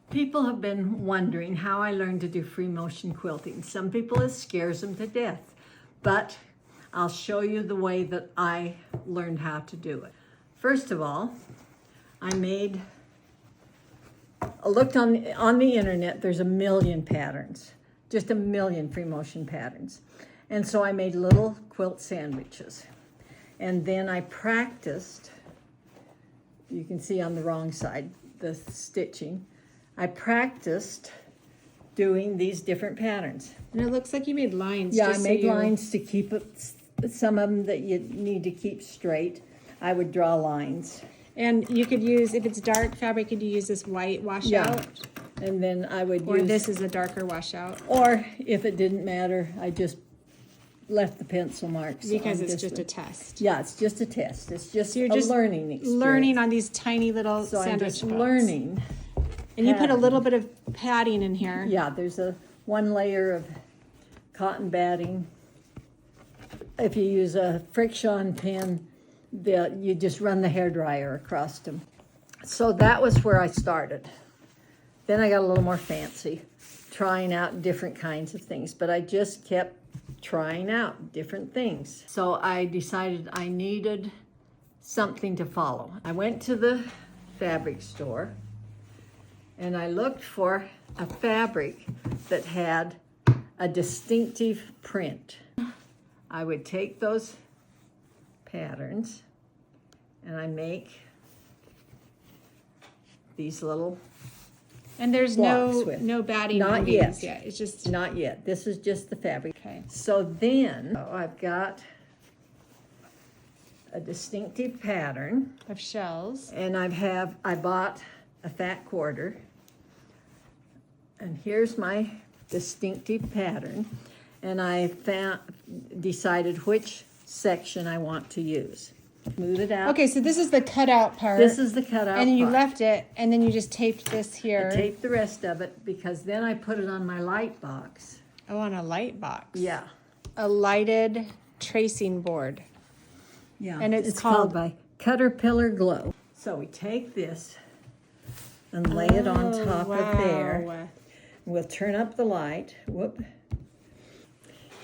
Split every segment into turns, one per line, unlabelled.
People have been wondering how I learned to do free motion quilting. Some people, it scares them to death, but I'll show you the way that I learned how to do it. First of all, I looked on the internet. There's a million patterns, just a million free motion patterns. And so I made little quilt sandwiches. And then I practiced, you can see on the wrong side, the stitching. I practiced doing these different patterns.
And it looks like you made lines.
Yeah, I made lines to keep it, some of them that you need to keep straight. I would draw lines.
And you could use, if it's dark fabric, could you use this white washout?
Yeah. And then I would
Or
use,
this is a darker washout?
or if it didn't matter, I just left the pencil marks.
Because
on
it's
this
just
one.
a test.
Yeah, it's just a test. It's just
So you're
a
just
learning experience.
Learning on these tiny little
So I'm
sandwich
just
quilts.
learning.
And you put a
pattern.
little bit of padding in here.
Yeah, there's one layer of cotton batting. If you use a friction pin, you just run the hairdryer across them. So that was where I started. Then I got a little more fancy, trying out different kinds of things, but I just kept trying out different things. So I decided I needed something to follow. I went to the fabric store and I looked for a fabric that had a distinctive print. I would take those patterns and I make these little
And there's
blocks with.
no batting
Not
on
yet.
these yet. It's just,
Not yet. This is just the fabric.
okay.
So then I've got a distinctive pattern,
Of shells.
and I bought a fat quarter, and here's my distinctive pattern, and I decided which section I want to use. Move it out.
Okay, so this is the cutout part.
This is the cutout
And you
part.
left it, and then you just taped this here.
I taped the rest of it because then I put it on my light box.
Oh, on a light box.
Yeah.
A lighted tracing board.
Yeah,
And it's
called
called-
by Caterpillar Glow. So we take this and lay it on top of there.
Wow.
We'll turn up the light, whoop,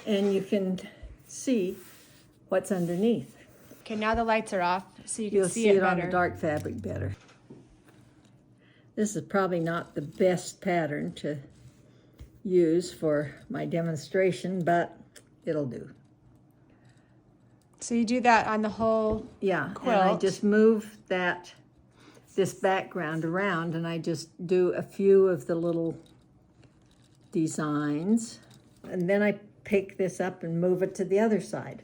and you can see what's underneath.
Okay, now the lights are off, so you can
You'll
see,
see
it
it on
better.
the dark fabric better. This is probably not the best pattern to use for my demonstration, but it'll do.
So you do that on the whole.
Yeah, and I
Quilt.
just move this background around, and I just do a few of the little designs, and then I pick this up and move it to the other side,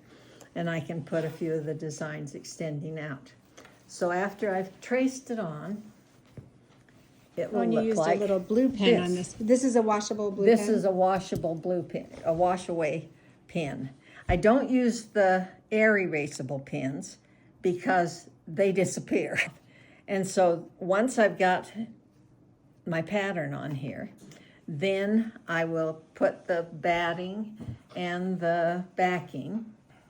and I can put a few of the designs extending out. So after I've traced it on, it will
When you
look
used
like
a little blue pen on this. This is a washable blue pen.
this is a washable blue pen, a wash away pen. I don't use the air erasable pens because they disappear. And so once I've got my pattern on here, then I will put the batting and the backing.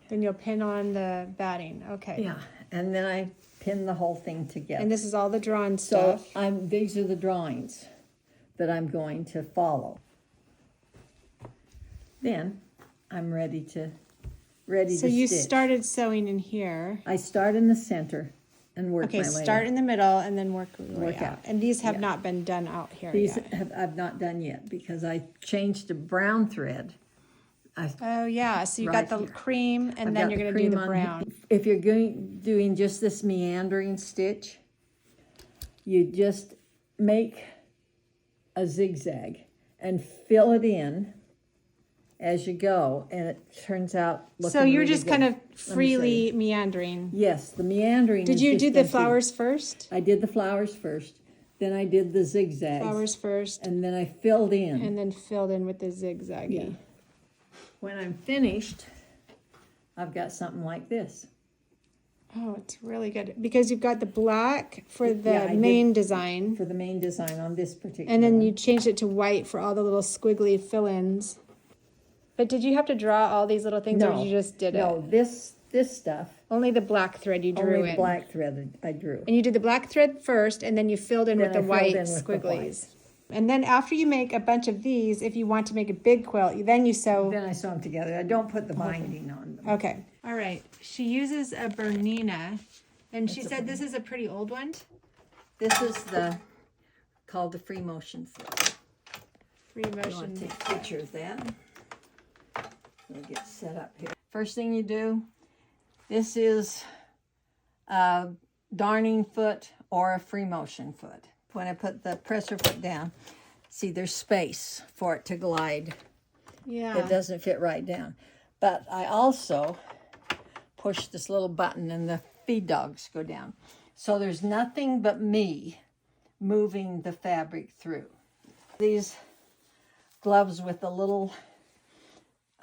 Then you'll pin on the batting. Okay.
Yeah, and then I pin the whole thing together.
And this is all the drawn
So
stuff.
these are the drawings that I'm going to follow. Then I'm ready to
So you
stitch.
started sewing in here.
I start in the center and work
Okay,
my way
start
out.
in the middle and then work your way
Work
out.
out.
And these have
Yeah.
not been done out here
These
yet.
I've not done yet because I changed to brown thread.
Oh yeah, so you
Right
got the
here.
cream and
I've
then
got
you're
the
gonna do
cream
the
on
brown.
here. If you're doing just this meandering stitch, you just make a zigzag and fill it in as you go, and it turns out looking
So you're
really
just
good.
kind of
Let me show
freely
you.
meandering.
Yes, the meandering.
Did
is
you
just
do the
empty.
flowers first?
I did the flowers first, then I did the zigzags,
Flowers first,
and then I filled in.
and then filled in with the zigzaggy.
Yeah. When I'm finished, I've got something like this.
Oh, it's really good because you've got the black for the
Yeah, I did.
main design,
For the main design on this particular
and then
one.
you changed it to white for all the little squiggly fill-ins. But did you have to draw all these little things, or
No,
you just did
No,
it?
this stuff,
Only the black thread you drew
only
in.
the black thread I drew.
And you did the black thread first, and then you filled in with
Then
the
I filled
white
in with the white.
squigglies. And then after you make a bunch of these, if you want to make a big quilt, then you sew.
Then I sew them together. I don't put the binding on them.
Okay. All right. She uses a Bernina, and she said this is a pretty old one.
This is called the free motion foot.
Free
You want
motion.
to take a picture of that. We'll get set up here. First thing you do, this is a darning foot or a free motion foot. When I put the presser foot down, see there's space for it to glide.
Yeah.
It doesn't fit right down. But I also push this little button and the feed dogs go down. So there's nothing but me moving the fabric through. These gloves with the little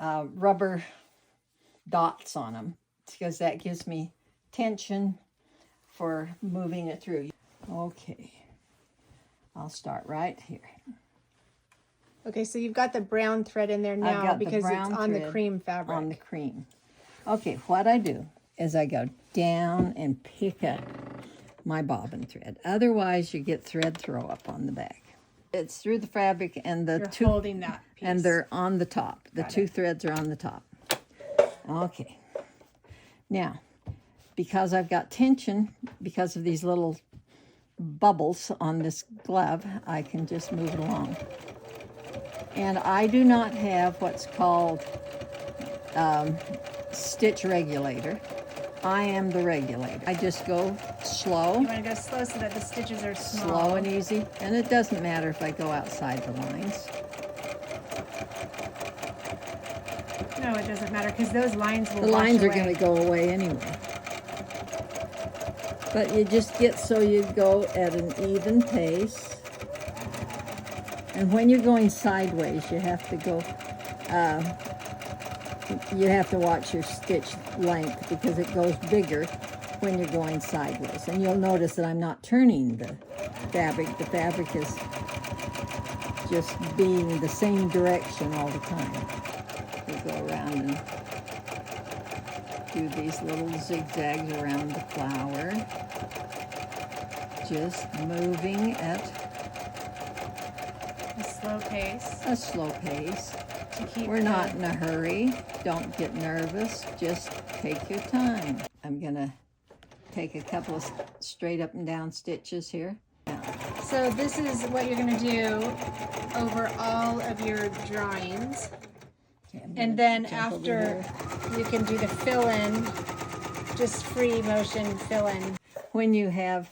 rubber dots on them, because that gives me tension for moving it through. Okay, I'll start right here.
Okay, so you've got the brown thread in there
I've
now
got the
because it's
brown
on the
thread
cream fabric.
On the cream. Okay, what I do is I go down and pick up my bobbin thread. Otherwise, you get thread throw up on the back. It's through the fabric and the
You're holding that piece.
and they're on the top. The two threads are on the top. Okay. Now, because I've got tension, because of these little bubbles on this glove, I can just move it along. And I do not have what's called stitch regulator. I am the regulator. I just go slow.
You want to go slow so that the stitches are small.
Slow and easy. And it doesn't matter if I go outside the lines.
No, it doesn't matter because those lines will
The lines are going to go away anyway. But you just get so you go at an even pace. And when you're going sideways, you have to go, you have to watch your stitch length because it goes bigger when you're going sideways. And you'll notice that I'm not turning the fabric. The fabric is just being the same direction all the time. We go around and do these little zigzags around the flower. Just moving at
a slow pace.
A slow pace.
To keep
We're not in a hurry. Don't get nervous. Just take your time. I'm gonna take a couple of straight up and down stitches here.
So this is what you're going to do over all of your drawings.
Okay,
And then after you can do the fill-in, just free motion fill-in.
when you have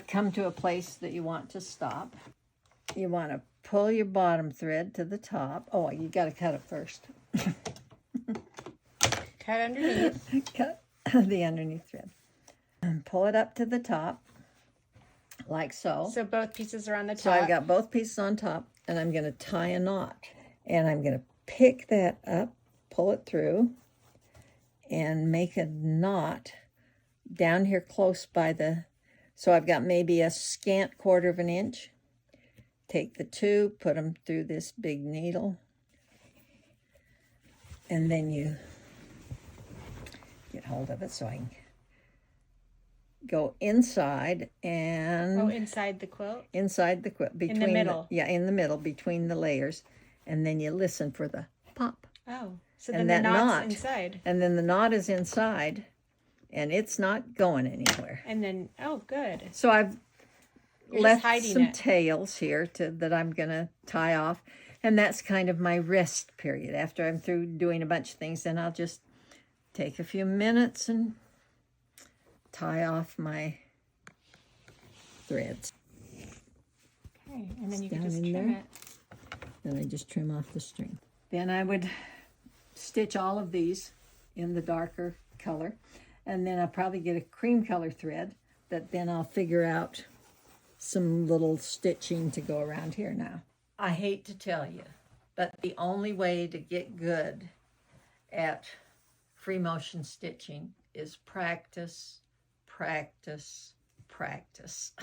come to a place that you want to stop, you want to pull your bottom thread to the top. Oh, you got to cut it first.
Cut underneath.
Cut the underneath thread. And pull it up to the top, like so.
So both pieces are on the top.
So I've got both pieces on top, and I'm going to tie a knot. And I'm going to pick that up, pull it through, and make a knot down here close by the... So I've got maybe a scant 1/4 of an inch. Take the two, put them through this big needle, and then you get hold of it so I can go inside and...
Oh, inside the quilt?
Inside the quilt. Between
in the middle?
Yeah, in the middle, between the layers. And then you listen for the pop.
Oh, so
And
then the
that
knot's
knot,
inside.
And then the knot is inside, and it's not going anywhere.
And then, oh, good.
So I've
You're
left
just hiding
some
it.
tails here that I'm going to tie off. And that's kind of my rest period. After I'm through doing a bunch of things, then I'll just take a few minutes and tie off my threads.
Okay, and then you
Down
can just
in
trim
there.
it.
Then I just trim off the string. Then I would stitch all of these in the darker color. And then I'll probably get a cream color thread that then I'll figure out some little stitching to go around here now. I hate to tell you, but the only way to get good at free motion stitching is practice, practice, practice.